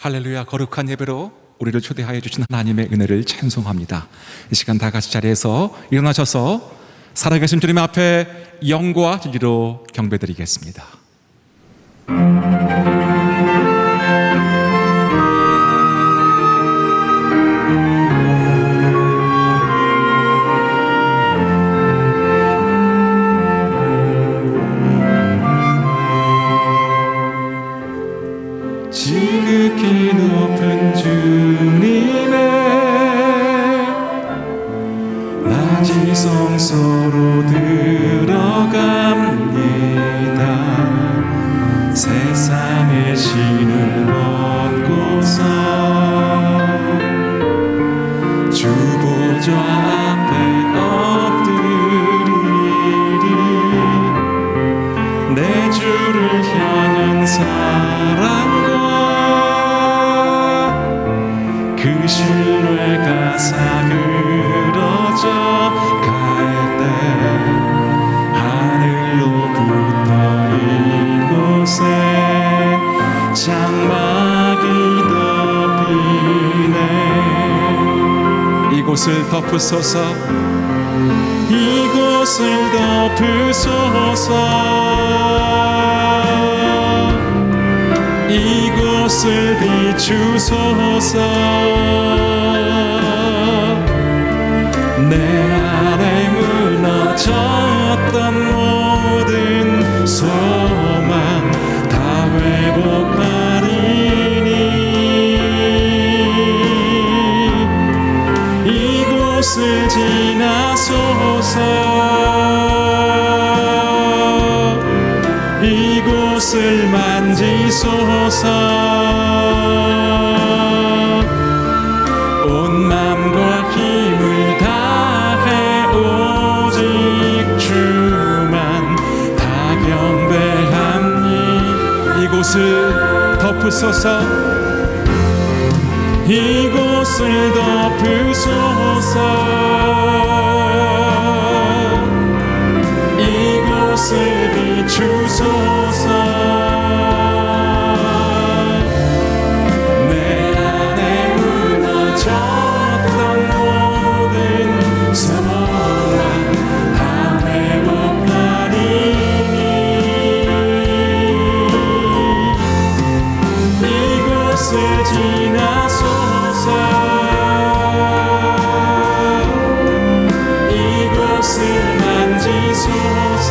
할렐루야. 거룩한 예배로 우리를 초대하여 주신 하나님의 은혜를 찬송합니다. 이 시간 다 같이 자리에서 일어나셔서 살아계신 주님 앞에 영과 진리로 경배드리겠습니다. 지극히 높은 주님의 낮은 성소로 들어갑니다. 세상의 신을 벗고서 주 보좌 앞에 엎드리리. 내 주를 향한 사랑과 그 신뢰가 사그러져 갈 때 하늘로부터 이곳에 장막이 덮이네. 이곳을 덮으소서, 이곳을 덮으소서, 이곳을 비추소서. 내 안에 무너졌던 모든 소망 다 회복하리니. 이곳을 지나소서, 이곳을 만지소서. 온 맘과 힘을 다해 오직 주만 다 경배하니. 이곳을 덮으소서, 이곳을 덮으소서, 이곳을 비추소서. 내 안에 무너졌던 모든 소망 다 회복하리니. 이곳을 지나소서, 이곳을 만지소서.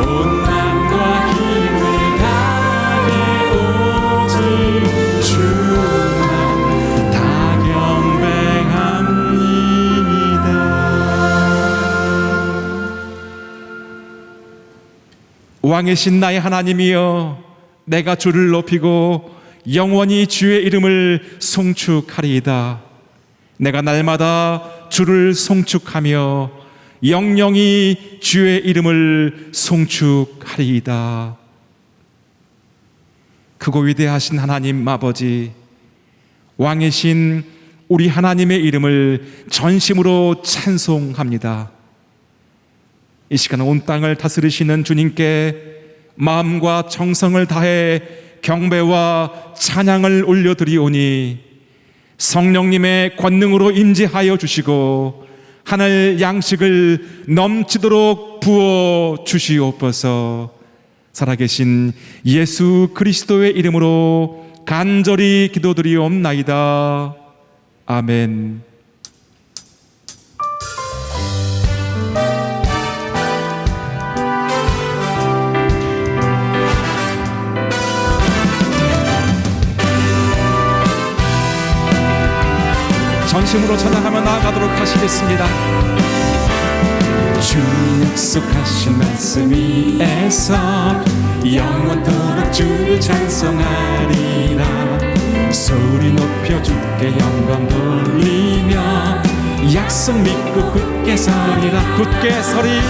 온 맘과 힘을 다해 오직 주만 다 경배합니다. 왕이신 나의 하나님이여, 내가 주를 높이고 영원히 주의 이름을 송축하리이다. 내가 날마다 주를 송축하며 영영이 주의 이름을 송축하리이다. 크고 위대하신 하나님 아버지, 왕이신 우리 하나님의 이름을 전심으로 찬송합니다. 이 시간 온 땅을 다스리시는 주님께 마음과 정성을 다해 경배와 찬양을 올려드리오니 성령님의 권능으로 임재하여 주시고 하늘 양식을 넘치도록 부어 주시옵소서. 살아계신 예수 그리스도의 이름으로 간절히 기도드리옵나이다. 아멘. 전심으로 찬양하며 나아가도록 하시겠습니다. 주 약속하신 말씀 위에서 영원토록 주를 찬송하리라. 소리 높여 주께 영광 돌리며 약속 믿고 굳게 서리라. 굳게 서리,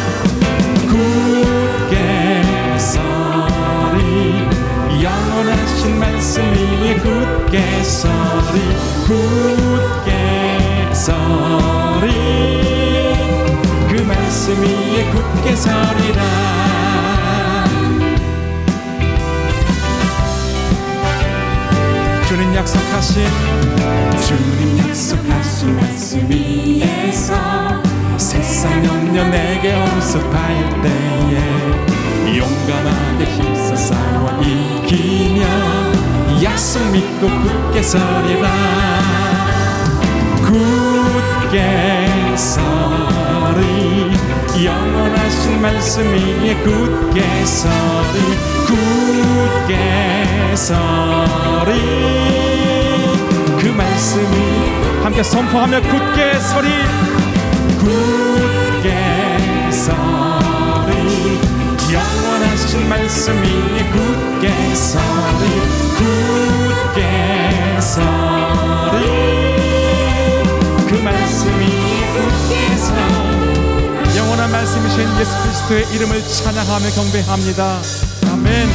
굳게 서리. 영원하신 말씀 위에 굳게 서리, 굳게 서리. 그 말씀 위에 굳게 서리라. 주님 약속하신 말씀 위에서 세상 염려 내게 엄습할 때에 용감하게 힘써 싸워 이기며 약속 믿고 굳게 서리라. 굳게 서리 영원하신 말씀 위에 굳게 서리 굳게 서리 그 말씀이 함께 선포하며 굳게 서리 굳게 서리 영원하신 말씀 위에 굳게 서리 굳게 서리 그 말씀이 굳게 서리 영원한 말씀이신 예수 그리스도의 이름을 찬양하며 경배합니다. 아멘.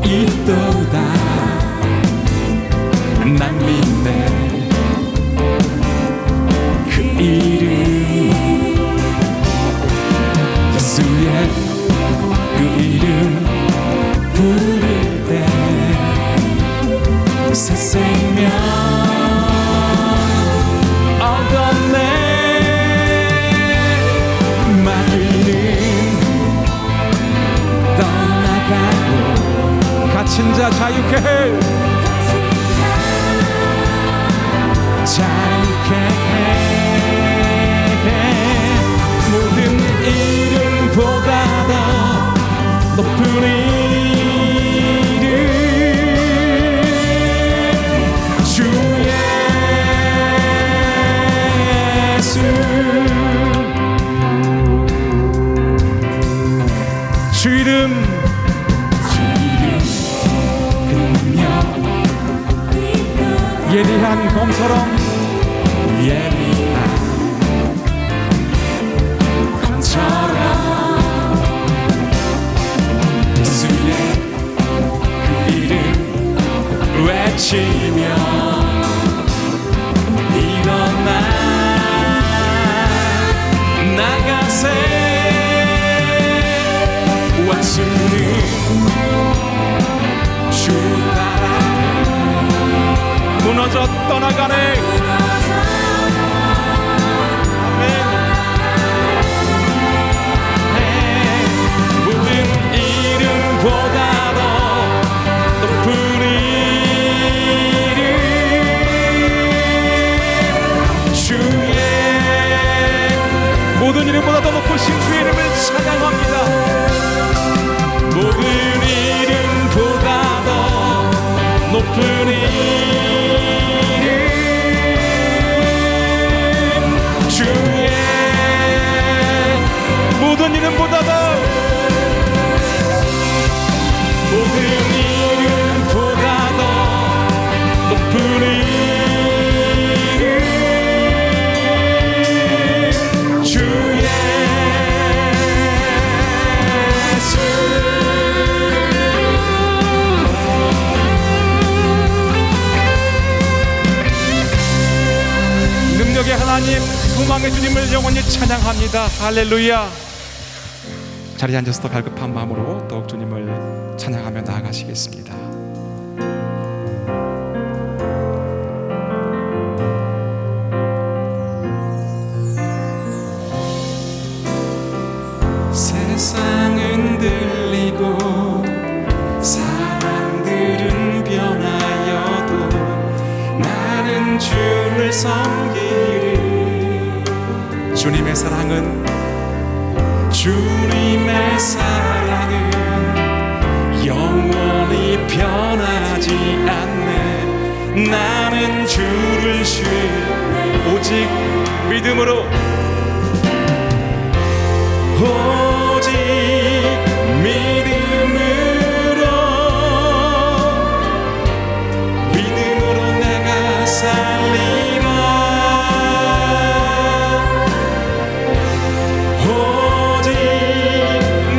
있도다 난 믿네 그 이름 예수의 그 이름 부를 때 새 생명 얻었네 마귀는 떠나가고 갇힌 자 자유케 해 자유케 해 모든 이름보다 더 높은 이름 주 예수 주 이름 예리한 검처럼 예리한 검처럼 예수의 그 이름 외치며 일어나 나가세 왔으니 주 나라 무너져 떠나가네. 아멘. 모든 이름보다 더 높은 이름 주의 모든 이름보다 더 높으신 주의 이름을 찬양합니다. 모든 이름보다 더 높은 이름 모든 이름보다 더 모든 이름보다 더 높은 이름 주 예수 능력의 하나님 소망의 주님을 영원히 찬양합니다. 할렐루야. 자리에 앉아서 더 갈급한 마음으로 더욱 주님을 찬양하며 나아가시겠습니다. 세상은 들리고 사람들은 변하여도 나는 주를 섬기리. 주님의 사랑은 영원히 변하지 않네. 나는 주를 오직 믿음으로 오직 믿음으로 내가 살리라. 오직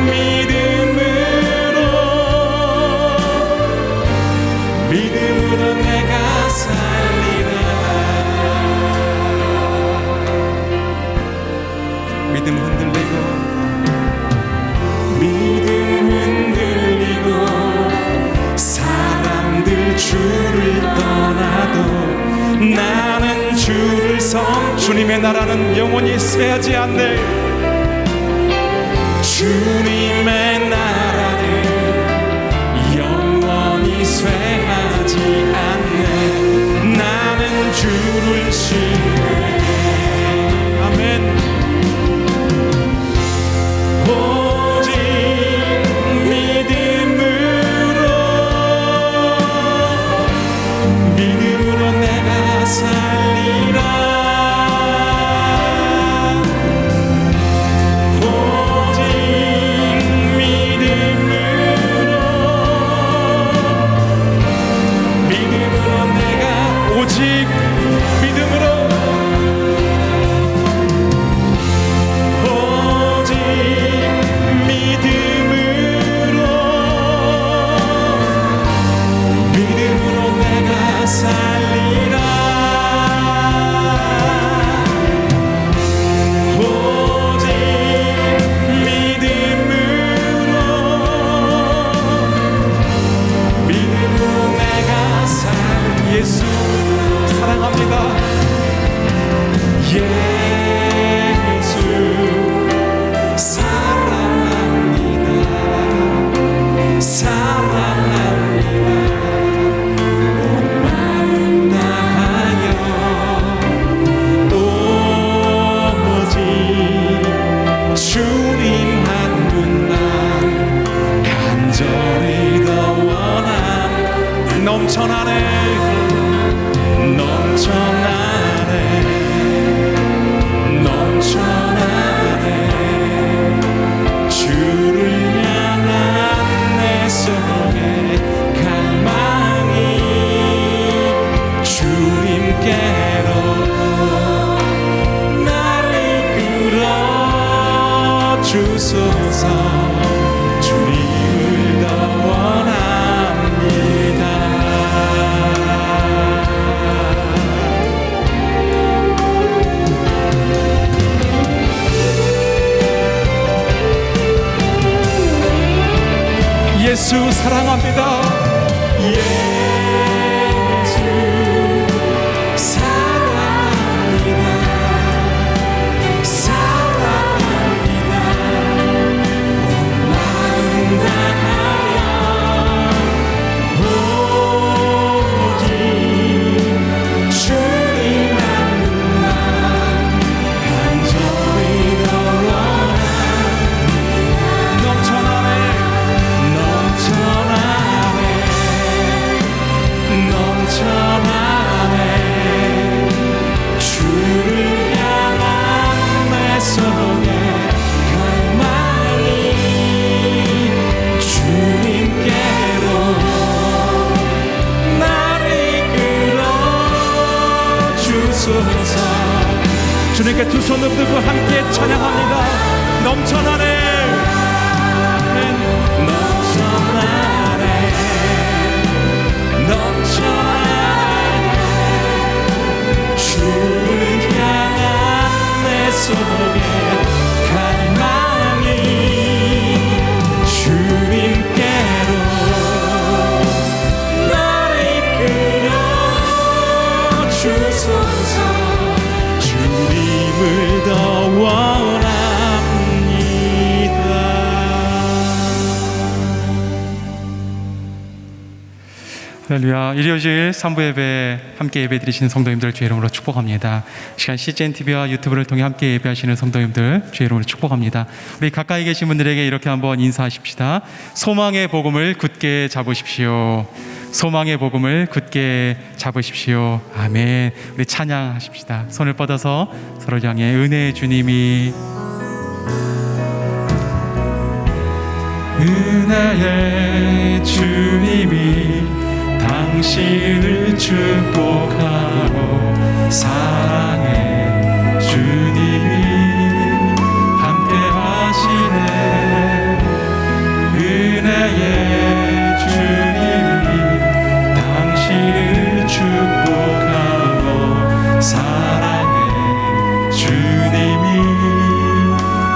믿음으로 주님의 나라는 영원히 쇠하지 않네. 주님의 나라는 영원히 쇠하지 않네. 나는 주를 신뢰해. 아멘. 오직 믿음으로 내가 살리라. 오직 믿음으로 내가 오직 믿음으로 내가 살리라. 오직 믿음으로 내가 예수 사랑합니다. 예수 사랑합니다. 사랑합니다. 온 마음 다하여 오직 주님 한 분만 간절히 더 원함. 넘쳐나네. 주를 향한 내 속에 갈망이 주님께로 나를 이끌어 주소서. 주님을 더 원합니다. 예수 사랑합니다. 예수 사랑합니다. 사랑합니다. 온 마음 다하여 오직 주님 한 분만 간절히 더 원합니다. 넘쳐나네. 주를 향한 내 속에 갈망이 주님께로 나를 이끌어 주소서. 주님께 두 손을 들고 함께 찬양합니다. 넘쳐나네. 주를 향한 내 속에 갈망이 주님께로 나를 이끌어 주소서. 주님을 더 원합니다. 할렐루야. 일요일 3부 예배 함께 예배 드리시는 성도님들 주의 이름으로 축복합니다. 시간 CGNTV와 유튜브를 통해 함께 예배하시는 성도님들 주의 이름으로 축복합니다. 우리 가까이 계신 분들에게 이렇게 한번 인사하십시다. 소망의 복음을 굳게 잡으십시오. 소망의 복음을 굳게 잡으십시오. 아멘. 우리 찬양하십시다. 손을 뻗어서 서로 향해 은혜의 주님이 은혜의 주님이 당신을 축복하고 사랑의 주님이 함께 하시네. 은혜의 주님이 당신을 축복하고 사랑의 주님이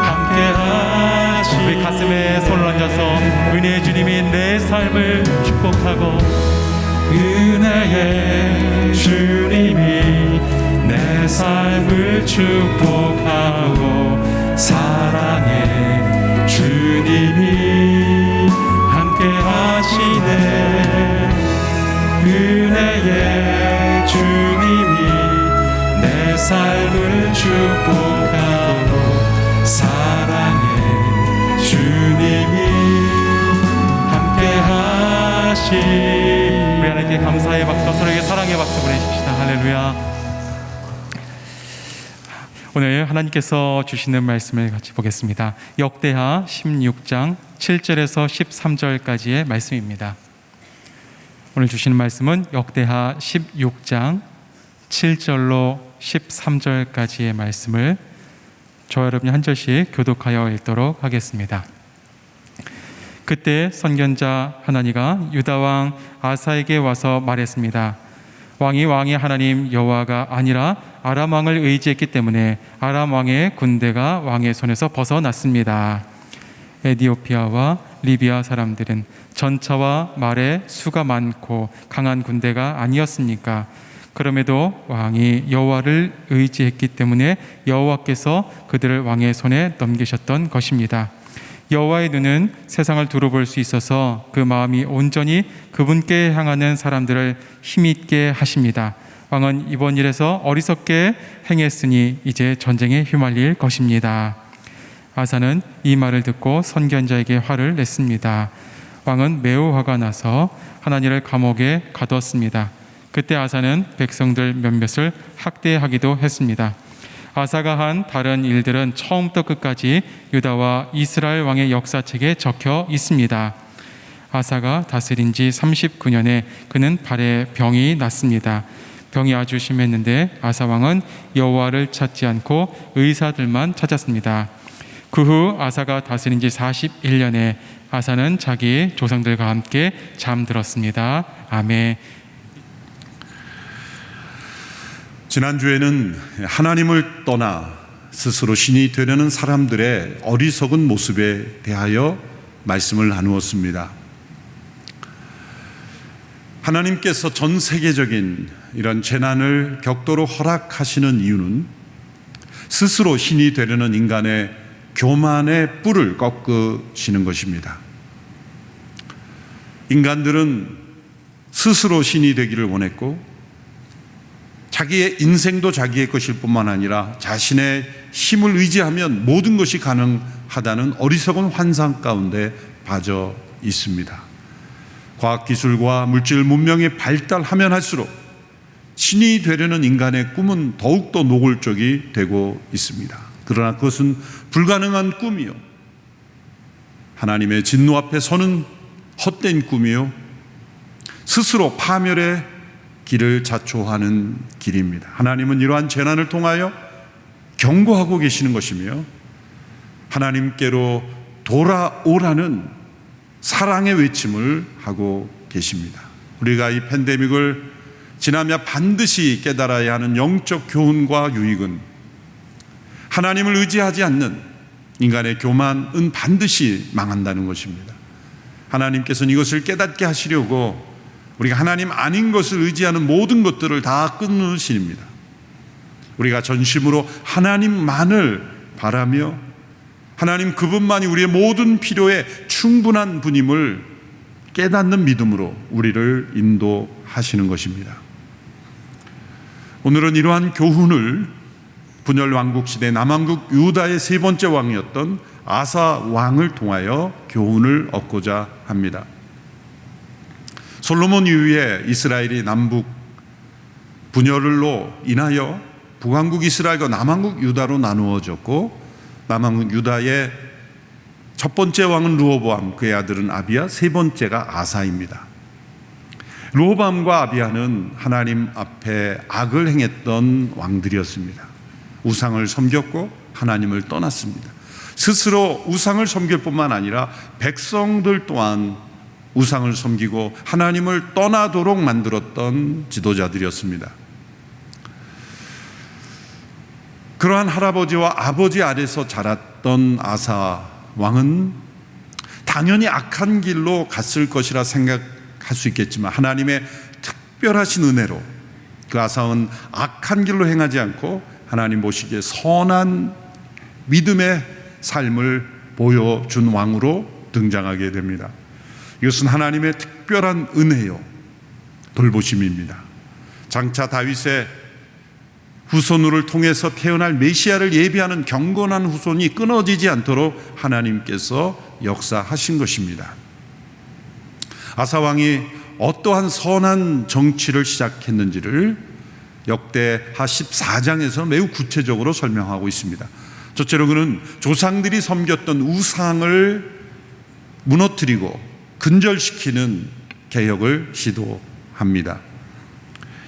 함께 하시네. 우리 가슴에 손을 얹어서 은혜의 주님이 내 삶을 축복하고 은혜의 주님이 내 삶을 축복하고 사랑해 주님이 함께 하시네. 은혜의 주님이 내 삶을 축복하고 사랑해 주님이 함께 하시. 우리 하나님께 감사의 박수, 서로에게 사랑의 박수 보내십시다. 할렐루야. 오늘 하나님께서 주시는 말씀을 같이 보겠습니다. 역대하 16장 7절에서 13절까지의 말씀입니다. 오늘 주시는 말씀은 역대하 16장 7절로 13절까지의 말씀을 저와 여러분이 한 절씩 교독하여 읽도록 하겠습니다. 그때 선견자 하나니가 유다 왕 아사에게 와서 말했습니다. 왕이 왕의 하나님 여호와가 아니라 아람 왕을 의지했기 때문에 아람 왕의 군대가 왕의 손에서 벗어났습니다. 에디오피아와 리비아 사람들은 전차와 말에 수가 많고 강한 군대가 아니었습니까? 그럼에도 왕이 여호와를 의지했기 때문에 여호와께서 그들을 왕의 손에 넘기셨던 것입니다. 여호와의 눈은 세상을 두루볼 수 있어서 그 마음이 온전히 그분께 향하는 사람들을 힘있게 하십니다. 왕은 이번 일에서 어리석게 행했으니 이제 전쟁에 휘말릴 것입니다. 아사는 이 말을 듣고 선견자에게 화를 냈습니다. 왕은 매우 화가 나서 하나니를 감옥에 가두었습니다. 그때 아사는 백성들 몇몇을 학대하기도 했습니다. 아사가 한 다른 일들은 처음부터 끝까지 유다와 이스라엘 왕의 역사책에 적혀 있습니다. 아사가 다스린 지 39년에 그는 발에 병이 났습니다. 병이 아주 심했는데 아사 왕은 여호와를 찾지 않고 의사들만 찾았습니다. 그 후 아사가 다스린 지 41년에 아사는 자기 조상들과 함께 잠들었습니다. 아멘. 지난주에는 하나님을 떠나 스스로 신이 되려는 사람들의 어리석은 모습에 대하여 말씀을 나누었습니다. 하나님께서 전 세계적인 이런 재난을 격도로 허락하시는 이유는 스스로 신이 되려는 인간의 교만의 뿔을 꺾으시는 것입니다. 인간들은 스스로 신이 되기를 원했고 자기의 인생도 자기의 것일 뿐만 아니라 자신의 힘을 의지하면 모든 것이 가능하다는 어리석은 환상 가운데 빠져 있습니다. 과학기술과 물질 문명이 발달하면 할수록 신이 되려는 인간의 꿈은 더욱더 노골적이 되고 있습니다. 그러나 그것은 불가능한 꿈이요, 하나님의 진노 앞에 서는 헛된 꿈이요, 스스로 파멸의 길을 자초하는 길입니다. 하나님은 이러한 재난을 통하여 경고하고 계시는 것이며 하나님께로 돌아오라는 사랑의 외침을 하고 계십니다. 우리가 이 팬데믹을 지나며 반드시 깨달아야 하는 영적 교훈과 유익은 하나님을 의지하지 않는 인간의 교만은 반드시 망한다는 것입니다. 하나님께서는 이것을 깨닫게 하시려고 우리가 하나님 아닌 것을 의지하는 모든 것들을 다 끊으십니다. 우리가 전심으로 하나님만을 바라며 하나님 그분만이 우리의 모든 필요에 충분한 분임을 깨닫는 믿음으로 우리를 인도하시는 것입니다. 오늘은 이러한 교훈을 분열 왕국 시대 남왕국 유다의 세 번째 왕이었던 아사 왕을 통하여 교훈을 얻고자 합니다. 솔로몬 이후에 이스라엘이 남북 분열로 인하여 북왕국 이스라엘과 남왕국 유다로 나누어졌고, 남왕국 유다의 첫 번째 왕은 르호보암, 그의 아들은 아비야, 세 번째가 아사입니다. 르호보암과 아비야는 하나님 앞에 악을 행했던 왕들이었습니다. 우상을 섬겼고 하나님을 떠났습니다. 스스로 우상을 섬길 뿐만 아니라 백성들 또한 우상을 섬기고 하나님을 떠나도록 만들었던 지도자들이었습니다. 그러한 할아버지와 아버지 아래서 자랐던 아사 왕은 당연히 악한 길로 갔을 것이라 생각할 수 있겠지만 하나님의 특별하신 은혜로 그 아사왕은 악한 길로 행하지 않고 하나님 보시기에 선한 믿음의 삶을 보여준 왕으로 등장하게 됩니다. 이것은 하나님의 특별한 은혜요, 돌보심입니다. 장차 다윗의 후손을 통해서 태어날 메시아를 예비하는 경건한 후손이 끊어지지 않도록 하나님께서 역사하신 것입니다. 아사왕이 어떠한 선한 정치를 시작했는지를 역대하 14장에서 매우 구체적으로 설명하고 있습니다. 첫째로 그는 조상들이 섬겼던 우상을 무너뜨리고 근절시키는 개혁을 시도합니다.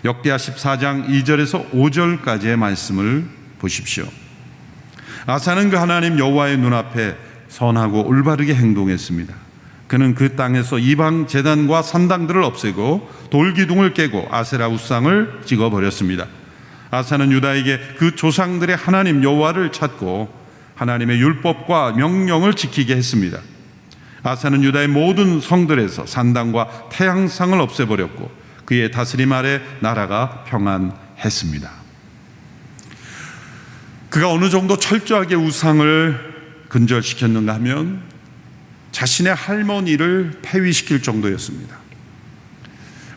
역대하 14장 2절에서 5절까지의 말씀을 보십시오. 아사는 그 하나님 여호와의 눈앞에 선하고 올바르게 행동했습니다. 그는 그 땅에서 이방 제단과 산당들을 없애고 돌기둥을 깨고 아세라 우상을 찍어버렸습니다. 아사는 유다에게 그 조상들의 하나님 여호와를 찾고 하나님의 율법과 명령을 지키게 했습니다. 아사는 유다의 모든 성들에서 산당과 태양상을 없애버렸고 그의 다스림 아래 나라가 평안했습니다. 그가 어느 정도 철저하게 우상을 근절시켰는가 하면 자신의 할머니를 폐위시킬 정도였습니다.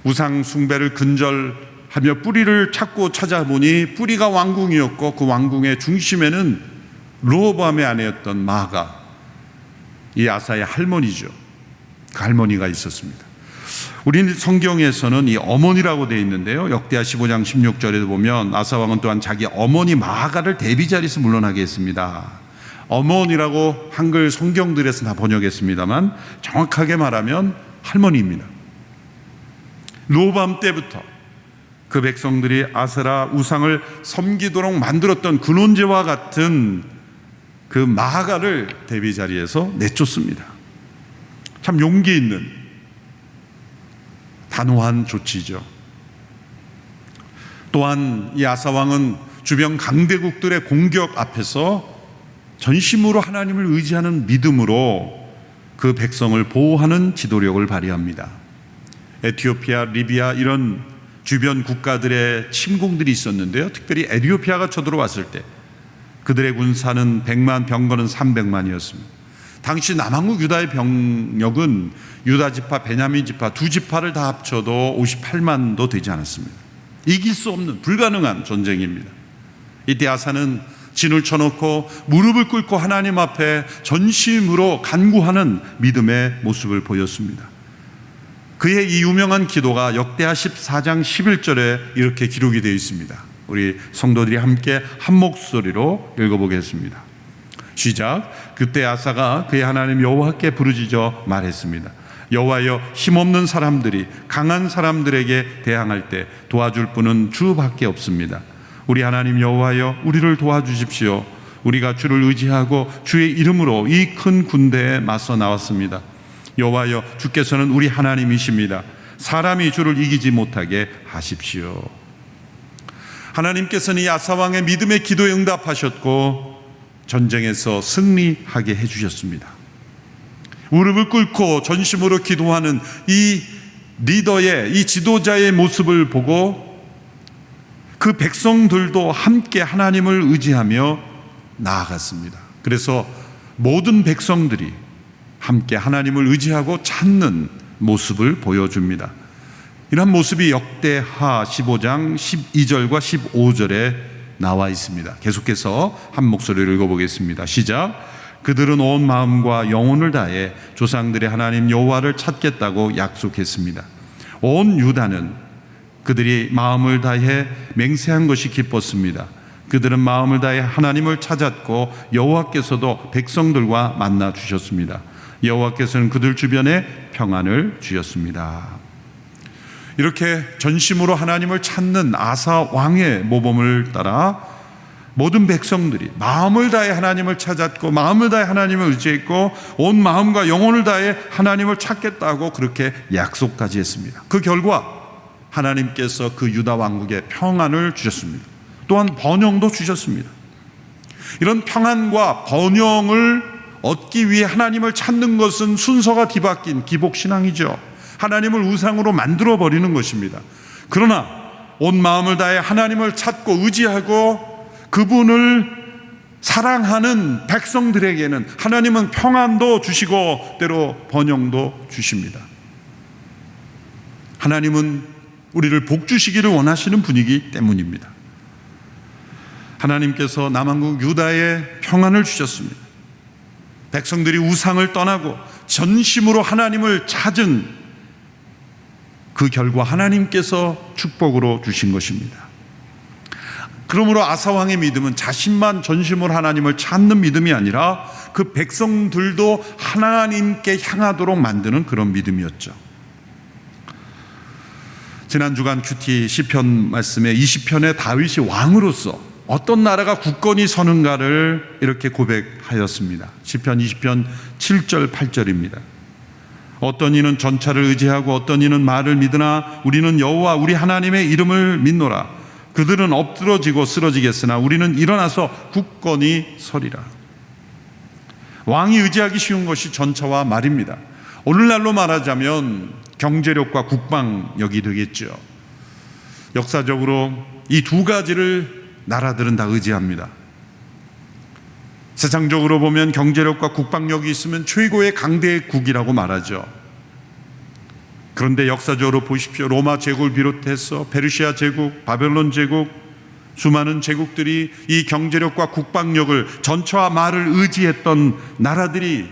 우상 숭배를 근절하며 뿌리를 찾아보니 뿌리가 왕궁이었고 그 왕궁의 중심에는 르호보암의 아내였던 마아가, 이 아사의 할머니죠. 그 할머니가 있었습니다. 우리 성경에서는 이 어머니라고 되어 있는데요, 역대하 15장 16절에도 보면 아사왕은 또한 자기 어머니 마아가를 대비 자리에서 물러나게 했습니다. 어머니라고 한글 성경들에서 다 번역했습니다만 정확하게 말하면 할머니입니다. 르호보암 때부터 그 백성들이 아세라 우상을 섬기도록 만들었던 근원제와 같은 그 마아가를 대비 자리에서 내쫓습니다. 참 용기 있는 단호한 조치죠. 또한 이 아사왕은 주변 강대국들의 공격 앞에서 전심으로 하나님을 의지하는 믿음으로 그 백성을 보호하는 지도력을 발휘합니다. 에티오피아, 리비아 이런 주변 국가들의 침공들이 있었는데요, 특별히 에티오피아가 쳐들어왔을 때 그들의 군사는 100만, 병거는 300만이었습니다. 당시 남한국 유다의 병력은 유다 지파, 베냐민 지파 두 지파를 다 합쳐도 58만도 되지 않았습니다. 이길 수 없는 불가능한 전쟁입니다. 이때 아사는 진을 쳐놓고 무릎을 꿇고 하나님 앞에 전심으로 간구하는 믿음의 모습을 보였습니다. 그의 이 유명한 기도가 역대하 14장 11절에 이렇게 기록이 되어 있습니다. 우리 성도들이 함께 한 목소리로 읽어보겠습니다. 시작. 그때 아사가 그의 하나님 여호와께 부르짖어 말했습니다. 여호와여, 힘없는 사람들이 강한 사람들에게 대항할 때 도와줄 분은 주밖에 없습니다. 우리 하나님 여호와여, 우리를 도와주십시오. 우리가 주를 의지하고 주의 이름으로 이 큰 군대에 맞서 나왔습니다. 여호와여, 주께서는 우리 하나님이십니다. 사람이 주를 이기지 못하게 하십시오. 하나님께서는 이 아사왕의 믿음의 기도에 응답하셨고 전쟁에서 승리하게 해주셨습니다. 무릎을 꿇고 전심으로 기도하는 이 리더의, 이 지도자의 모습을 보고 그 백성들도 함께 하나님을 의지하며 나아갔습니다. 그래서 모든 백성들이 함께 하나님을 의지하고 찾는 모습을 보여줍니다. 이런 모습이 역대하 15장 12절과 15절에 나와 있습니다. 계속해서 한 목소리를 읽어보겠습니다. 시작. 그들은 온 마음과 영혼을 다해 조상들의 하나님 여호와를 찾겠다고 약속했습니다. 온 유다는 그들이 마음을 다해 맹세한 것이 기뻤습니다. 그들은 마음을 다해 하나님을 찾았고 여호와께서도 백성들과 만나 주셨습니다. 여호와께서는 그들 주변에 평안을 주셨습니다. 이렇게 전심으로 하나님을 찾는 아사 왕의 모범을 따라 모든 백성들이 마음을 다해 하나님을 찾았고 마음을 다해 하나님을 의지했고 온 마음과 영혼을 다해 하나님을 찾겠다고 그렇게 약속까지 했습니다. 그 결과 하나님께서 그 유다 왕국에 평안을 주셨습니다. 또한 번영도 주셨습니다. 이런 평안과 번영을 얻기 위해 하나님을 찾는 것은 순서가 뒤바뀐 기복신앙이죠. 하나님을 우상으로 만들어버리는 것입니다. 그러나 온 마음을 다해 하나님을 찾고 의지하고 그분을 사랑하는 백성들에게는 하나님은 평안도 주시고 때로 번영도 주십니다. 하나님은 우리를 복 주시기를 원하시는 분이기 때문입니다. 하나님께서 남한국 유다에 평안을 주셨습니다. 백성들이 우상을 떠나고 전심으로 하나님을 찾은 그 결과 하나님께서 축복으로 주신 것입니다. 그러므로 아사왕의 믿음은 자신만 전심으로 하나님을 찾는 믿음이 아니라 그 백성들도 하나님께 향하도록 만드는 그런 믿음이었죠. 지난 주간 큐티 시편 말씀에 20편의 다윗이 왕으로서 어떤 나라가 굳건히 서는가를 이렇게 고백하였습니다. 시편 20편 7절 8절입니다. 어떤 이는 전차를 의지하고 어떤 이는 말을 믿으나 우리는 여호와 우리 하나님의 이름을 믿노라. 그들은 엎드러지고 쓰러지겠으나 우리는 일어나서 굳건히 서리라. 왕이 의지하기 쉬운 것이 전차와 말입니다. 오늘날로 말하자면 경제력과 국방력이 되겠죠. 역사적으로 이 두 가지를 나라들은 다 의지합니다. 세상적으로 보면 경제력과 국방력이 있으면 최고의 강대국이라고 말하죠. 그런데 역사적으로 보십시오. 로마 제국을 비롯해서 페르시아 제국, 바벨론 제국, 수많은 제국들이 이 경제력과 국방력을 전차와 말을 의지했던 나라들이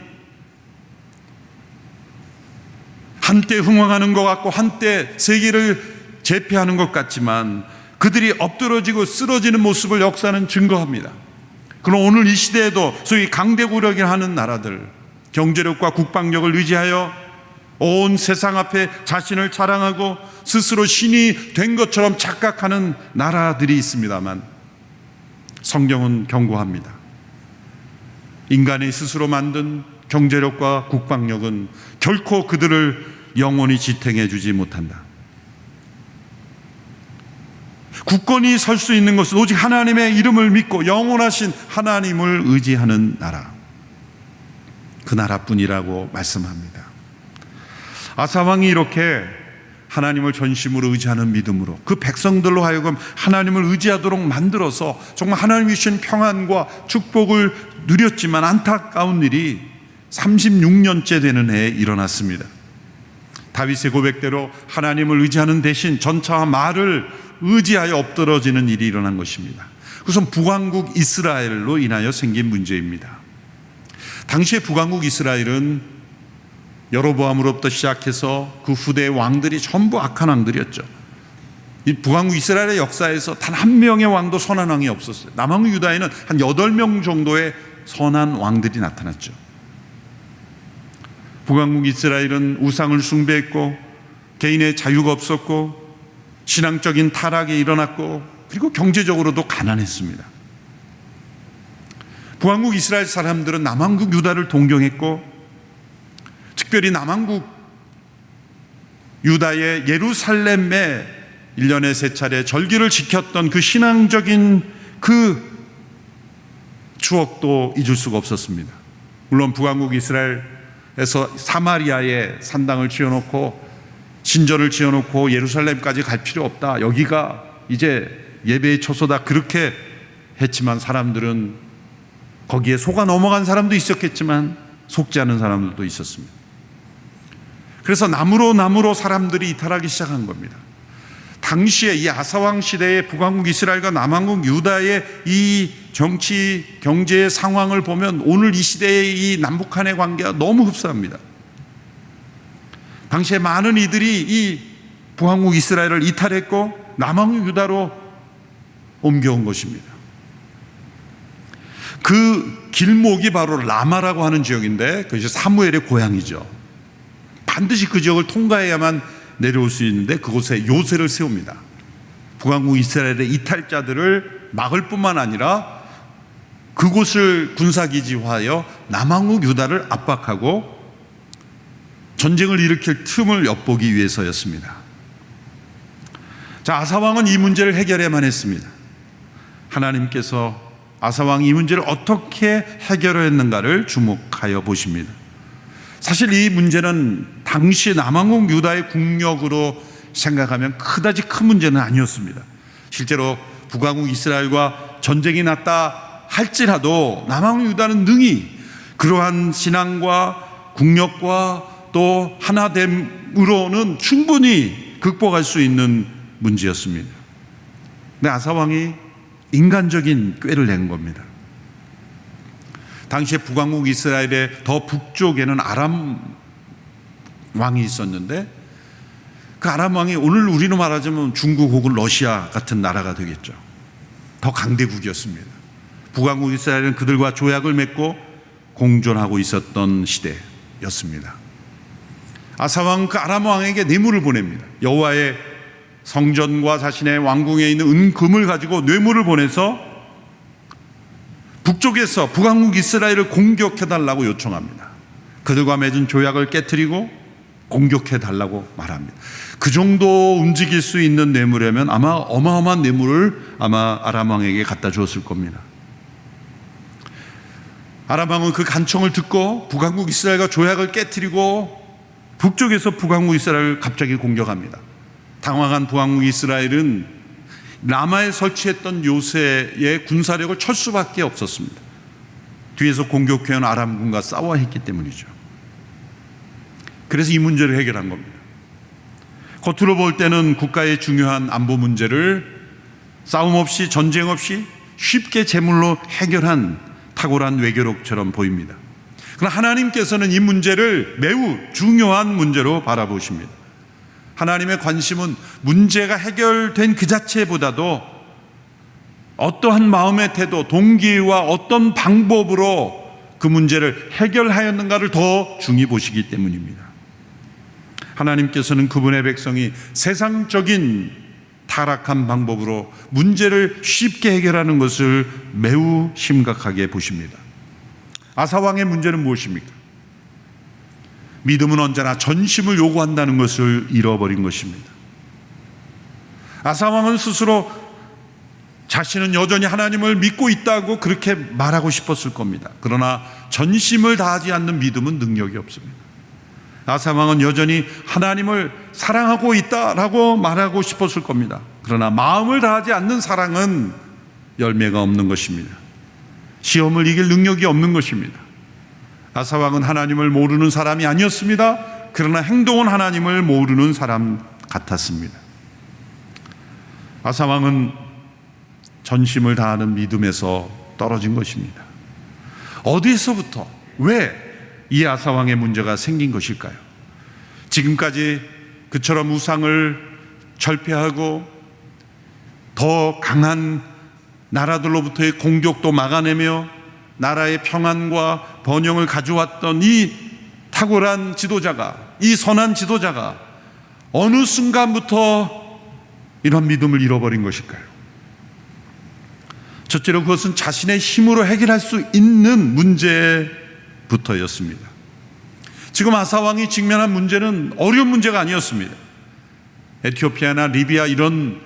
한때 흥왕하는 것 같고 한때 세계를 제패하는 것 같지만 그들이 엎드러지고 쓰러지는 모습을 역사는 증거합니다. 그럼 오늘 이 시대에도 소위 강대국이라고 하는 나라들, 경제력과 국방력을 의지하여 온 세상 앞에 자신을 자랑하고 스스로 신이 된 것처럼 착각하는 나라들이 있습니다만 성경은 경고합니다. 인간이 스스로 만든 경제력과 국방력은 결코 그들을 영원히 지탱해 주지 못한다. 굳건히 설 수 있는 것은 오직 하나님의 이름을 믿고 영원하신 하나님을 의지하는 나라, 그 나라뿐이라고 말씀합니다. 아사왕이 이렇게 하나님을 전심으로 의지하는 믿음으로 그 백성들로 하여금 하나님을 의지하도록 만들어서 정말 하나님이 주신 평안과 축복을 누렸지만 안타까운 일이 36년째 되는 해에 일어났습니다. 다윗의 고백대로 하나님을 의지하는 대신 전차와 말을 의지하여 엎드러지는 일이 일어난 것입니다. 그것은 북왕국 이스라엘로 인하여 생긴 문제입니다. 당시의 북왕국 이스라엘은 여로보암으로부터 시작해서 그 후대의 왕들이 전부 악한 왕들이었죠. 이 북왕국 이스라엘의 역사에서 단 한 명의 왕도 선한 왕이 없었어요. 남왕국 유다에는 한 8명 정도의 선한 왕들이 나타났죠. 북왕국 이스라엘은 우상을 숭배했고 개인의 자유가 없었고 신앙적인 타락이 일어났고 그리고 경제적으로도 가난했습니다. 북왕국 이스라엘 사람들은 남왕국 유다를 동경했고 특별히 남왕국 유다의 예루살렘에 1년에 3차례 절기를 지켰던 그 신앙적인 그 추억도 잊을 수가 없었습니다. 물론 북왕국 이스라엘에서 사마리아에 산당을 지어놓고 신전을 지어놓고 예루살렘까지 갈 필요 없다, 여기가 이제 예배의 처소다, 그렇게 했지만 사람들은 거기에 속아 넘어간 사람도 있었겠지만 속지 않은 사람들도 있었습니다. 그래서 나무로 사람들이 이탈하기 시작한 겁니다. 당시에 이 아사왕 시대의 북왕국 이스라엘과 남왕국 유다의 이 정치 경제의 상황을 보면 오늘 이 시대의 이 남북한의 관계가 너무 흡사합니다. 당시에 많은 이들이 이 북왕국 이스라엘을 이탈했고 남왕국 유다로 옮겨온 것입니다. 그 길목이 바로 라마라고 하는 지역인데 그것이 사무엘의 고향이죠. 반드시 그 지역을 통과해야만 내려올 수 있는데 그곳에 요새를 세웁니다. 북왕국 이스라엘의 이탈자들을 막을 뿐만 아니라 그곳을 군사기지화하여 남왕국 유다를 압박하고 전쟁을 일으킬 틈을 엿보기 위해서였습니다. 자, 아사왕은 이 문제를 해결해야만 했습니다. 하나님께서 아사왕이 이 문제를 어떻게 해결했는가를 주목하여 보십니다. 사실 이 문제는 당시 남왕국 유다의 국력으로 생각하면 그다지 큰 문제는 아니었습니다. 실제로 북왕국 이스라엘과 전쟁이 났다 할지라도 남왕국 유다는 능히 그러한 신앙과 국력과 또 하나됨으로는 충분히 극복할 수 있는 문제였습니다. 근데 아사왕이 인간적인 꾀를 낸 겁니다. 당시에 북왕국 이스라엘의 더 북쪽에는 아람 왕이 있었는데 그 아람 왕이 오늘 우리로 말하자면 중국 혹은 러시아 같은 나라가 되겠죠. 더 강대국이었습니다. 북왕국 이스라엘은 그들과 조약을 맺고 공존하고 있었던 시대였습니다. 아사왕 그 아람 왕에게 뇌물을 보냅니다. 여호와의 성전과 자신의 왕궁에 있는 은금을 가지고 뇌물을 보내서 북쪽에서 북왕국 이스라엘을 공격해달라고 요청합니다. 그들과 맺은 조약을 깨트리고 공격해달라고 말합니다. 그 정도 움직일 수 있는 뇌물이면 아마 어마어마한 뇌물을 아마 아람 왕에게 갖다 주었을 겁니다. 아람 왕은 그 간청을 듣고 북왕국 이스라엘과 조약을 깨트리고 북쪽에서 북왕국 이스라엘을 갑자기 공격합니다. 당황한 북왕국 이스라엘은 라마에 설치했던 요새의 군사력을 칠 수밖에 없었습니다. 뒤에서 공격해온 아람군과 싸워야 했기 때문이죠. 그래서 이 문제를 해결한 겁니다. 겉으로 볼 때는 국가의 중요한 안보 문제를 싸움 없이 전쟁 없이 쉽게 제물로 해결한 탁월한 외교력처럼 보입니다. 그러나 하나님께서는 이 문제를 매우 중요한 문제로 바라보십니다. 하나님의 관심은 문제가 해결된 그 자체보다도 어떠한 마음의 태도, 동기와 어떤 방법으로 그 문제를 해결하였는가를 더 중히 보시기 때문입니다. 하나님께서는 그분의 백성이 세상적인 타락한 방법으로 문제를 쉽게 해결하는 것을 매우 심각하게 보십니다. 아사왕의 문제는 무엇입니까? 믿음은 언제나 전심을 요구한다는 것을 잃어버린 것입니다. 아사왕은 스스로 자신은 여전히 하나님을 믿고 있다고 그렇게 말하고 싶었을 겁니다. 그러나 전심을 다하지 않는 믿음은 능력이 없습니다. 아사왕은 여전히 하나님을 사랑하고 있다라고 말하고 싶었을 겁니다. 그러나 마음을 다하지 않는 사랑은 열매가 없는 것입니다. 시험을 이길 능력이 없는 것입니다. 아사왕은 하나님을 모르는 사람이 아니었습니다. 그러나 행동은 하나님을 모르는 사람 같았습니다. 아사왕은 전심을 다하는 믿음에서 떨어진 것입니다. 어디서부터 왜 이 아사왕의 문제가 생긴 것일까요? 지금까지 그처럼 우상을 절폐하고 더 강한 나라들로부터의 공격도 막아내며 나라의 평안과 번영을 가져왔던 이 탁월한 지도자가, 이 선한 지도자가 어느 순간부터 이런 믿음을 잃어버린 것일까요? 첫째로 그것은 자신의 힘으로 해결할 수 있는 문제부터였습니다. 지금 아사왕이 직면한 문제는 어려운 문제가 아니었습니다. 에티오피아나 리비아 이런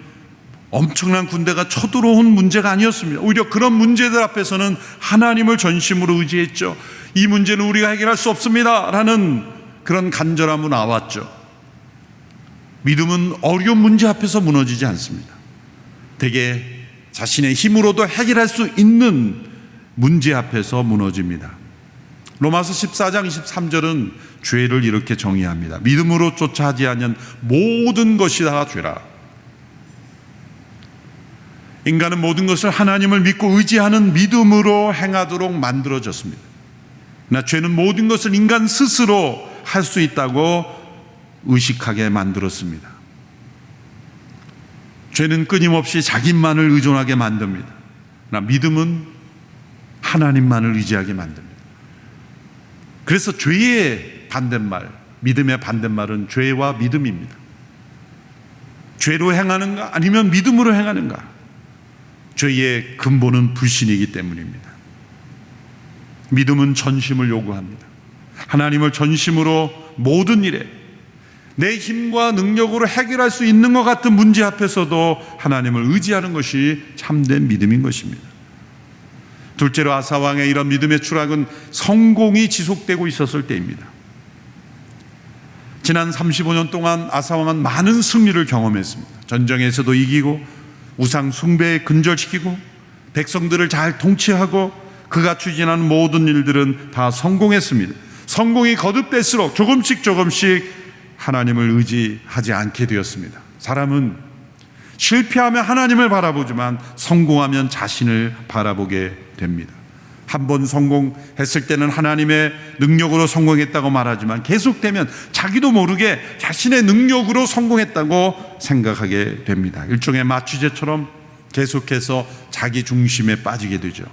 엄청난 군대가 쳐들어온 문제가 아니었습니다. 오히려 그런 문제들 앞에서는 하나님을 전심으로 의지했죠. 이 문제는 우리가 해결할 수 없습니다 라는 그런 간절함은 나왔죠. 믿음은 어려운 문제 앞에서 무너지지 않습니다. 대개 자신의 힘으로도 해결할 수 있는 문제 앞에서 무너집니다. 로마서 14장 23절은 죄를 이렇게 정의합니다. 믿음으로 쫓아 하지 않은 모든 것이 다 죄라. 인간은 모든 것을 하나님을 믿고 의지하는 믿음으로 행하도록 만들어졌습니다. 그러나 죄는 모든 것을 인간 스스로 할 수 있다고 의식하게 만들었습니다. 죄는 끊임없이 자기만을 의존하게 만듭니다. 그러나 믿음은 하나님만을 의지하게 만듭니다. 그래서 죄의 반대말, 믿음의 반대말은 죄와 믿음입니다. 죄로 행하는가 아니면 믿음으로 행하는가? 죄의 근본은 불신이기 때문입니다. 믿음은 전심을 요구합니다. 하나님을 전심으로 모든 일에 내 힘과 능력으로 해결할 수 있는 것 같은 문제 앞에서도 하나님을 의지하는 것이 참된 믿음인 것입니다. 둘째로 아사왕의 이런 믿음의 추락은 성공이 지속되고 있었을 때입니다. 지난 35년 동안 아사왕은 많은 승리를 경험했습니다. 전쟁에서도 이기고 우상 숭배에 근절시키고 백성들을 잘 통치하고 그가 추진하는 모든 일들은 다 성공했습니다. 성공이 거듭될수록 조금씩 하나님을 의지하지 않게 되었습니다. 사람은 실패하면 하나님을 바라보지만 성공하면 자신을 바라보게 됩니다. 한 번 성공했을 때는 하나님의 능력으로 성공했다고 말하지만 계속되면 자기도 모르게 자신의 능력으로 성공했다고 생각하게 됩니다. 일종의 마취제처럼 계속해서 자기 중심에 빠지게 되죠.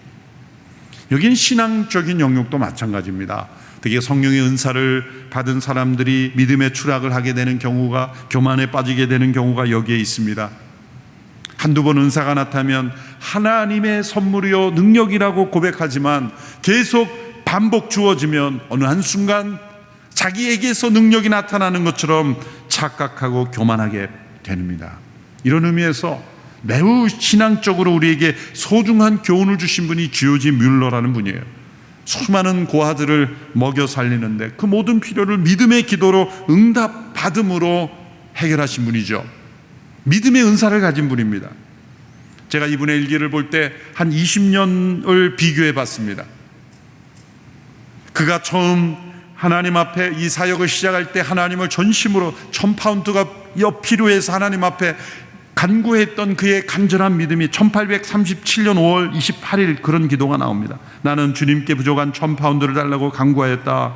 여긴 신앙적인 영역도 마찬가지입니다. 특히 성령의 은사를 받은 사람들이 믿음의 추락을 하게 되는 경우가, 교만에 빠지게 되는 경우가 여기에 있습니다. 한두 번 은사가 나타나면 하나님의 선물이요 능력이라고 고백하지만 계속 반복 주어지면 어느 한순간 자기에게서 능력이 나타나는 것처럼 착각하고 교만하게 됩니다. 이런 의미에서 매우 신앙적으로 우리에게 소중한 교훈을 주신 분이 지오지 뮬러라는 분이에요. 수많은 고아들을 먹여 살리는데 그 모든 필요를 믿음의 기도로 응답받음으로 해결하신 분이죠. 믿음의 은사를 가진 분입니다. 제가 이분의 일기를 볼 때 한 20년을 비교해 봤습니다. 그가 처음 하나님 앞에 이 사역을 시작할 때 하나님을 전심으로 1000파운드가 필요해서 하나님 앞에 간구했던 그의 간절한 믿음이 1837년 5월 28일 그런 기도가 나옵니다. 나는 주님께 부족한 1000파운드를 달라고 간구하였다.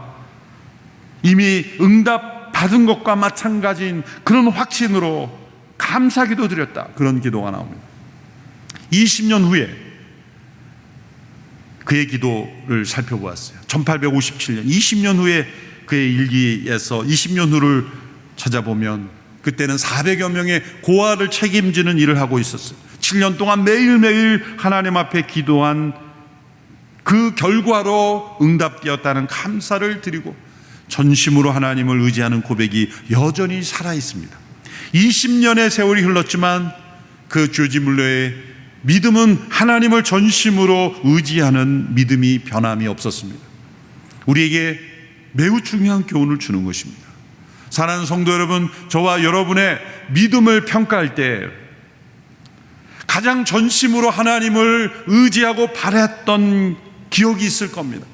이미 응답 받은 것과 마찬가지인 그런 확신으로 감사기도 드렸다. 그런 기도가 나옵니다. 20년 후에 그의 기도를 살펴보았어요. 1857년 20년 후에 그의 일기에서 20년 후를 찾아보면 그때는 400여 명의 고아를 책임지는 일을 하고 있었어요. 7년 동안 매일매일 하나님 앞에 기도한 그 결과로 응답되었다는 감사를 드리고 전심으로 하나님을 의지하는 고백이 여전히 살아있습니다. 20년의 세월이 흘렀지만 그 조지 뮬러의 믿음은 하나님을 전심으로 의지하는 믿음이 변함이 없었습니다. 우리에게 매우 중요한 교훈을 주는 것입니다. 사랑하는 성도 여러분, 저와 여러분의 믿음을 평가할 때 가장 전심으로 하나님을 의지하고 바랐던 기억이 있을 겁니다.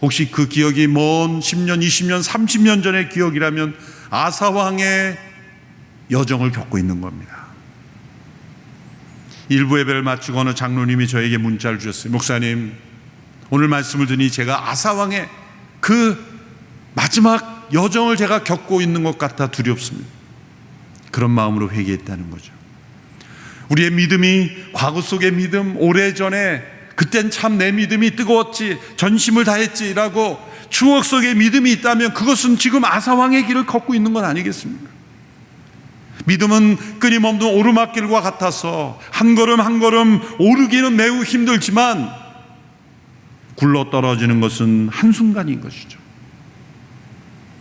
혹시 그 기억이 먼 10년, 20년, 30년 전의 기억이라면 아사왕의 여정을 겪고 있는 겁니다. 일부 예배를 마치고 어느 장로님이 저에게 문자를 주셨어요. 목사님, 오늘 말씀을 듣니 제가 아사왕의 그 마지막 여정을 제가 겪고 있는 것 같아 두렵습니다. 그런 마음으로 회개했다는 거죠. 우리의 믿음이 과거 속의 믿음, 오래전에 그땐 참 내 믿음이 뜨거웠지, 전심을 다했지라고 추억 속의 믿음이 있다면 그것은 지금 아사왕의 길을 걷고 있는 건 아니겠습니까? 믿음은 끊임없는 오르막길과 같아서 한 걸음 한 걸음 오르기는 매우 힘들지만 굴러떨어지는 것은 한순간인 것이죠.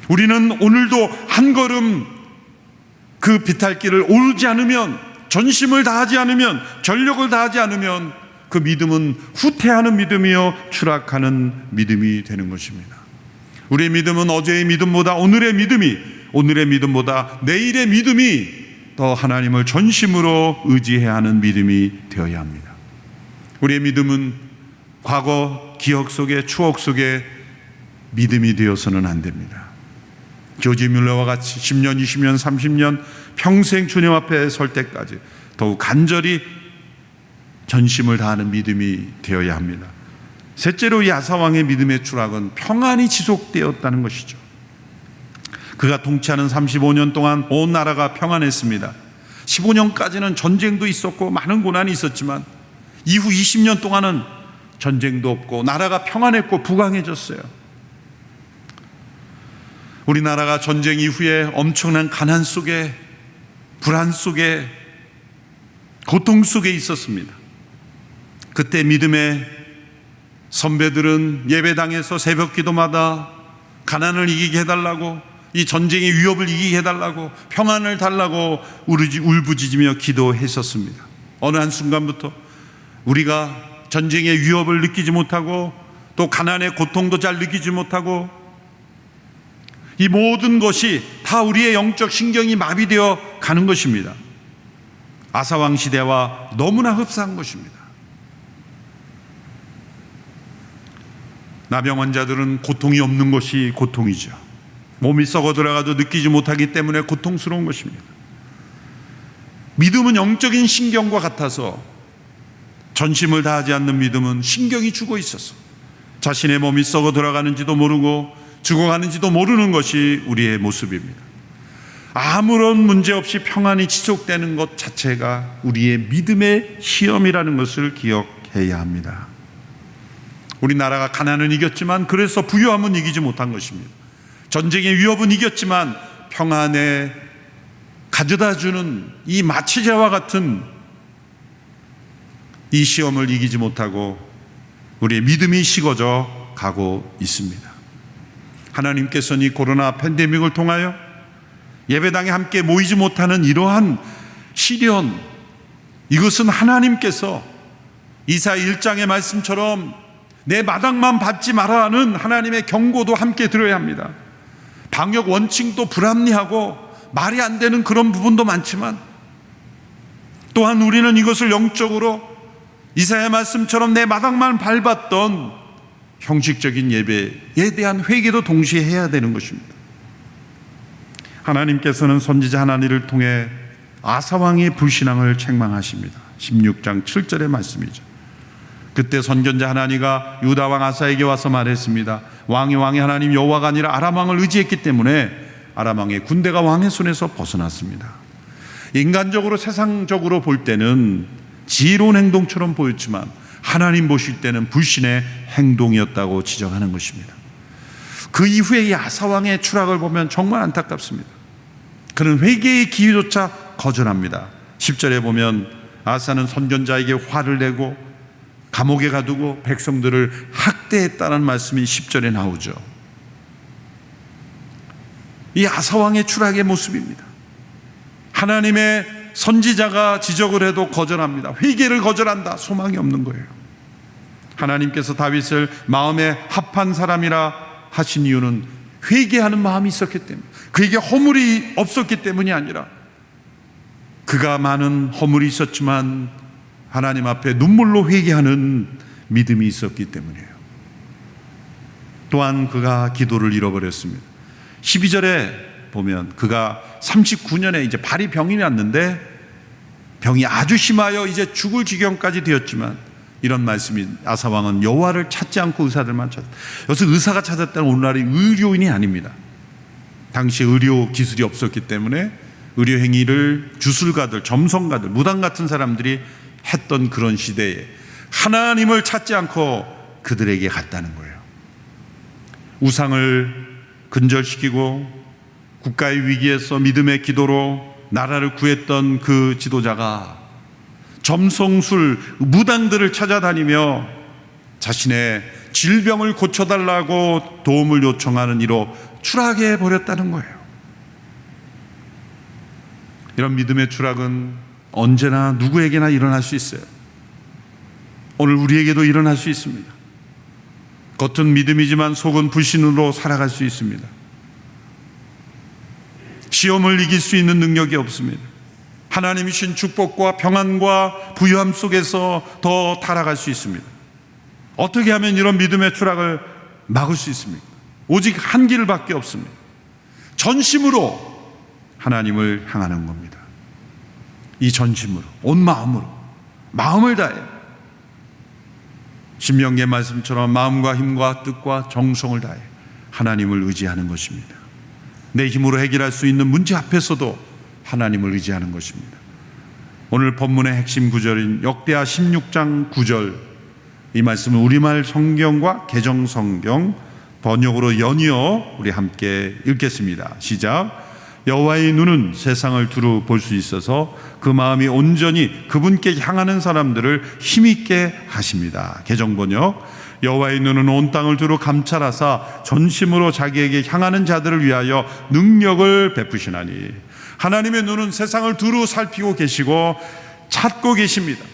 우리는 오늘도 한 걸음 그 비탈길을 오르지 않으면, 전심을 다하지 않으면, 전력을 다하지 않으면 그 믿음은 후퇴하는 믿음이요 추락하는 믿음이 되는 것입니다. 우리의 믿음은 어제의 믿음보다 오늘의 믿음보다 내일의 믿음이 더 하나님을 전심으로 의지해야 하는 믿음이 되어야 합니다. 우리의 믿음은 과거 기억 속에, 추억 속에 믿음이 되어서는 안 됩니다. 조지 뮬러와 같이 10년, 20년, 30년 평생 주님 앞에 설 때까지 더욱 간절히 전심을 다하는 믿음이 되어야 합니다. 셋째로 이 아사왕의 믿음의 추락은 평안이 지속되었다는 것이죠. 그가 통치하는 35년 동안 온 나라가 평안했습니다. 15년까지는 전쟁도 있었고 많은 고난이 있었지만 이후 20년 동안은 전쟁도 없고 나라가 평안했고 부강해졌어요. 우리나라가 전쟁 이후에 엄청난 가난 속에, 불안 속에, 고통 속에 있었습니다. 그때 믿음의 선배들은 예배당에서 새벽 기도마다 가난을 이기게 해달라고, 이 전쟁의 위협을 이기게 해달라고, 평안을 달라고 울부짖으며 기도했었습니다. 어느 한순간부터 우리가 전쟁의 위협을 느끼지 못하고 또 가난의 고통도 잘 느끼지 못하고 이 모든 것이 다 우리의 영적 신경이 마비되어 가는 것입니다. 아사왕 시대와 너무나 흡사한 것입니다. 나병 환자들은 고통이 없는 것이 고통이죠. 몸이 썩어 들어가도 느끼지 못하기 때문에 고통스러운 것입니다. 믿음은 영적인 신경과 같아서 전심을 다하지 않는 믿음은 신경이 죽어 있어서 자신의 몸이 썩어 들어가는지도 모르고 죽어가는지도 모르는 것이 우리의 모습입니다. 아무런 문제 없이 평안이 지속되는 것 자체가 우리의 믿음의 시험이라는 것을 기억해야 합니다. 우리나라가 가난은 이겼지만 그래서 부유함은 이기지 못한 것입니다. 전쟁의 위협은 이겼지만 평안에 가져다주는 이 마취제와 같은 이 시험을 이기지 못하고 우리의 믿음이 식어져 가고 있습니다. 하나님께서는 이 코로나 팬데믹을 통하여 예배당에 함께 모이지 못하는 이러한 시련, 이것은 하나님께서 이사야 1장의 말씀처럼 내 마당만 밟지 말아라는 하나님의 경고도 함께 들어야 합니다. 방역 원칙도 불합리하고 말이 안 되는 그런 부분도 많지만 또한 우리는 이것을 영적으로 이사야 말씀처럼 내 마당만 밟았던 형식적인 예배에 대한 회개도 동시에 해야 되는 것입니다. 하나님께서는 선지자 하나니를 통해 아사왕의 불신앙을 책망하십니다. 16장 7절의 말씀이죠. 그때 선견자 하나니가 유다왕 아사에게 와서 말했습니다. 왕이 하나님 여호와가 아니라 아람왕을 의지했기 때문에 아람왕의 군대가 왕의 손에서 벗어났습니다. 인간적으로 세상적으로 볼 때는 지혜로운 행동처럼 보였지만 하나님 보실 때는 불신의 행동이었다고 지적하는 것입니다. 그 이후에 이 아사왕의 추락을 보면 정말 안타깝습니다. 그는 회개의 기회조차 거절합니다. 10절에 보면 아사는 선견자에게 화를 내고 감옥에 가두고 백성들을 학대했다는 말씀이 10절에 나오죠. 이 아사왕의 추락의 모습입니다. 하나님의 선지자가 지적을 해도 거절합니다. 회개를 거절한다. 소망이 없는 거예요. 하나님께서 다윗을 마음에 합한 사람이라 하신 이유는 회개하는 마음이 있었기 때문에, 그에게 허물이 없었기 때문이 아니라 그가 많은 허물이 있었지만 하나님 앞에 눈물로 회개하는 믿음이 있었기 때문이에요. 또한 그가 기도를 잃어버렸습니다. 12절에 보면 그가 39년에 이제 발이 병이 났는데 병이 아주 심하여 이제 죽을 지경까지 되었지만 이런 말씀이, 아사왕은 여호와를 찾지 않고 의사들만 찾았다. 여기서 의사가 찾았다는 오늘날의 의료인이 아닙니다. 당시 의료 기술이 없었기 때문에 의료 행위를 주술가들, 점성가들, 무당 같은 사람들이 했던 그런 시대에 하나님을 찾지 않고 그들에게 갔다는 거예요. 우상을 근절시키고 국가의 위기에서 믿음의 기도로 나라를 구했던 그 지도자가 점성술, 무당들을 찾아다니며 자신의 질병을 고쳐달라고 도움을 요청하는 이로 추락해 버렸다는 거예요. 이런 믿음의 추락은 언제나 누구에게나 일어날 수 있어요. 오늘 우리에게도 일어날 수 있습니다. 겉은 믿음이지만 속은 불신으로 살아갈 수 있습니다. 시험을 이길 수 있는 능력이 없습니다. 하나님이 주신 축복과 평안과 부유함 속에서 더 타락할 수 있습니다. 어떻게 하면 이런 믿음의 추락을 막을 수 있습니까? 오직 한 길밖에 없습니다. 전심으로 하나님을 향하는 겁니다. 이 전심으로, 온 마음으로, 마음을 다해 신명기의 말씀처럼 마음과 힘과 뜻과 정성을 다해 하나님을 의지하는 것입니다. 내 힘으로 해결할 수 있는 문제 앞에서도 하나님을 의지하는 것입니다. 오늘 본문의 핵심 구절인 역대하 16장 9절, 이 말씀은 우리말 성경과 개정 성경 번역으로 연이어 우리 함께 읽겠습니다. 시작. 여호와의 눈은 세상을 두루 볼 수 있어서 그 마음이 온전히 그분께 향하는 사람들을 힘있게 하십니다. 개정 번역. 여호와의 눈은 온 땅을 두루 감찰하사 전심으로 자기에게 향하는 자들을 위하여 능력을 베푸시나니. 하나님의 눈은 세상을 두루 살피고 계시고 찾고 계십니다.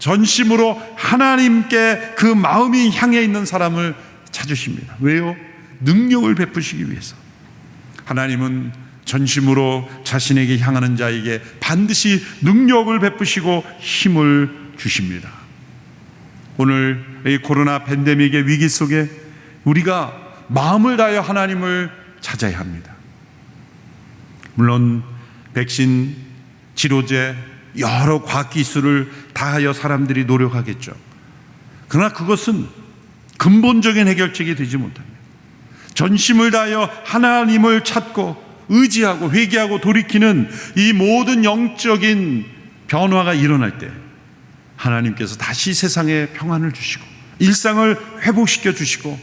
전심으로 하나님께 그 마음이 향해 있는 사람을 찾으십니다. 왜요? 능력을 베푸시기 위해서. 하나님은 전심으로 자신에게 향하는 자에게 반드시 능력을 베푸시고 힘을 주십니다. 오늘 이 코로나 팬데믹의 위기 속에 우리가 마음을 다하여 하나님을 찾아야 합니다. 물론 백신, 치료제, 여러 과학기술을 다하여 사람들이 노력하겠죠. 그러나 그것은 근본적인 해결책이 되지 못합니다. 전심을 다하여 하나님을 찾고 의지하고 회개하고 돌이키는 이 모든 영적인 변화가 일어날 때 하나님께서 다시 세상에 평안을 주시고 일상을 회복시켜 주시고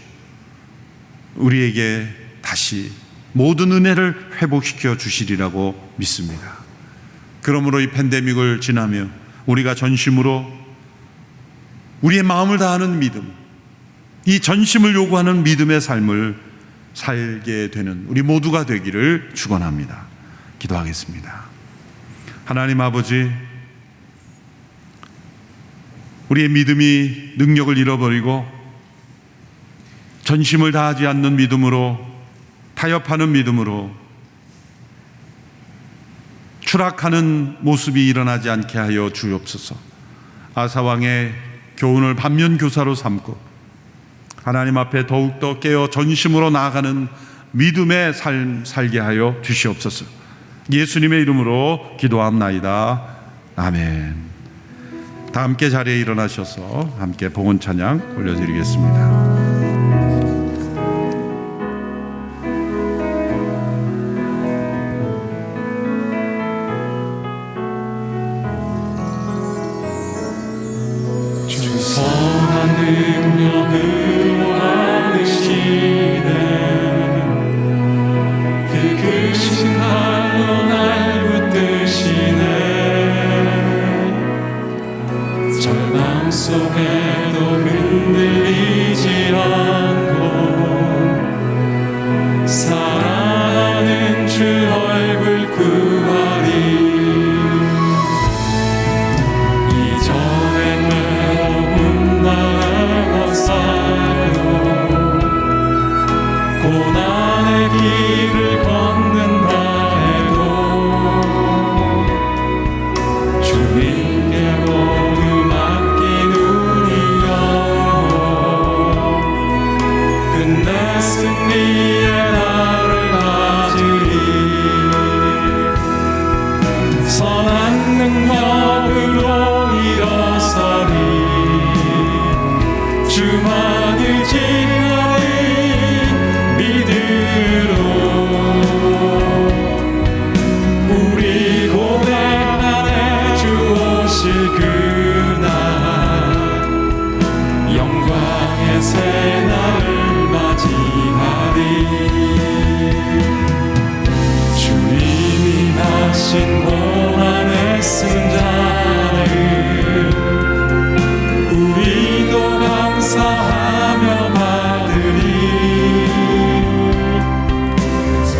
우리에게 다시 모든 은혜를 회복시켜 주시리라고 믿습니다. 그러므로 이 팬데믹을 지나며 우리가 전심으로 우리의 마음을 다하는 믿음, 이 전심을 요구하는 믿음의 삶을 살게 되는 우리 모두가 되기를 축원합니다. 기도하겠습니다. 하나님 아버지, 우리의 믿음이 능력을 잃어버리고 전심을 다하지 않는 믿음으로, 타협하는 믿음으로 추락하는 모습이 일어나지 않게 하여 주옵소서. 아사왕의 교훈을 반면교사로 삼고 하나님 앞에 더욱더 깨어 전심으로 나아가는 믿음의 삶 살게 하여 주시옵소서. 예수님의 이름으로 기도합나이다. 아멘. 다 함께 자리에 일어나셔서 함께 봉헌 찬양 올려드리겠습니다. 속에도 흔들리지 않고 사랑하는 주 얼굴 구하리. 이전엔 외로운 마음 쌓고 고난의 길을 걷는다 해도 주님께 모두 승리의 날을 맞으리. 선한 능력으로 일어서리. 주만 의지하리. 믿음으로 우리 고백 안에 주 오실 그날 영광의 새날을 주님이 나신 고난의 승자를 우리도 감사하며 받으리.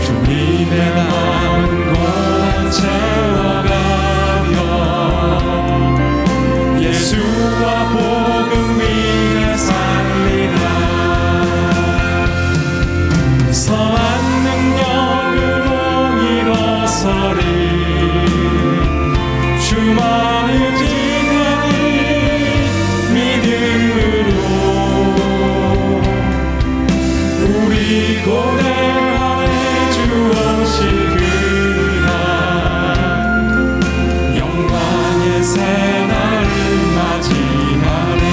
주님의 남은 고난 채워가며 예수와 복음 위에 살리라. 선한 능력으로 일어서리. 주만 의지하리. 믿음으로 우리 고뇌 안에 주 오실 그날 영광의 새날을 맞이하리.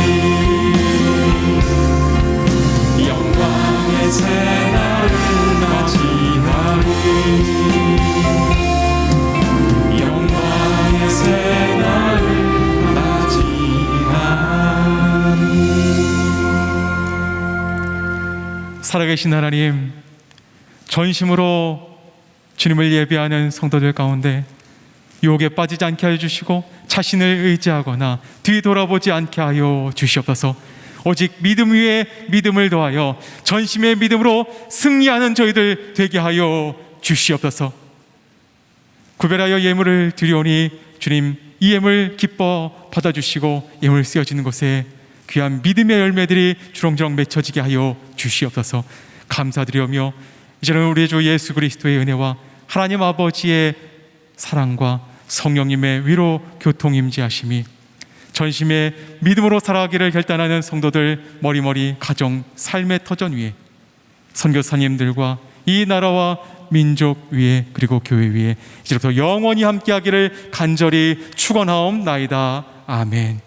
영광의 새날을 영광의 새날을 맞이하리. 살아계신 하나님, 전심으로 주님을 예배하는 성도들 가운데 유혹에 빠지지 않게 하여 주시고 자신을 의지하거나 뒤돌아보지 않게 하여 주시옵소서. 오직 믿음 위에 믿음을 더하여 전심의 믿음으로 승리하는 저희들 되게 하여 주시옵소서. 구별하여 예물을 드리오니 주님, 이 예물 기뻐 받아주시고 예물 쓰여지는 곳에 귀한 믿음의 열매들이 주렁주렁 맺혀지게 하여 주시옵소서. 감사드리오며 이제는 우리 주 예수 그리스도의 은혜와 하나님 아버지의 사랑과 성령님의 위로 교통 임재하심이 전심의 믿음으로 살아가기를 결단하는 성도들 머리머리 가정 삶의 터전 위에 선교사님들과 이 나라와 민족 위에 그리고 교회 위에 이제부터 영원히 함께하기를 간절히 축원하옵나이다. 아멘.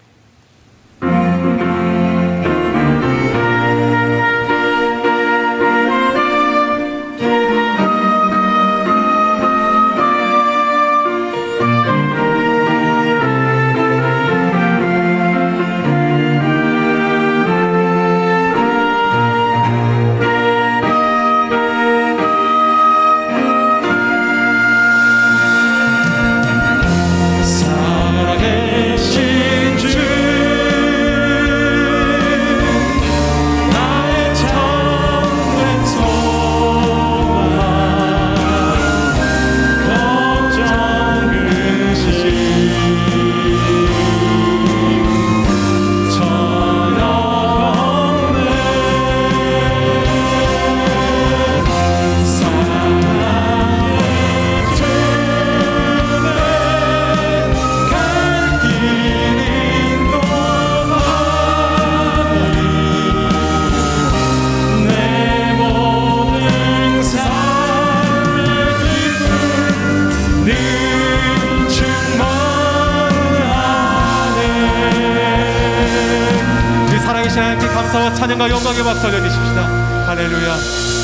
살아계신 주 나의 참된 소망 걱정 근심 전혀 없네 사랑의 주는 갈 길 인도하니 내 모든 삶의 기쁨 늘 충만하네. 우리 살아계신 하나님께 감사와 찬양과 영광의 박수 올려주십시다. 할렐루야.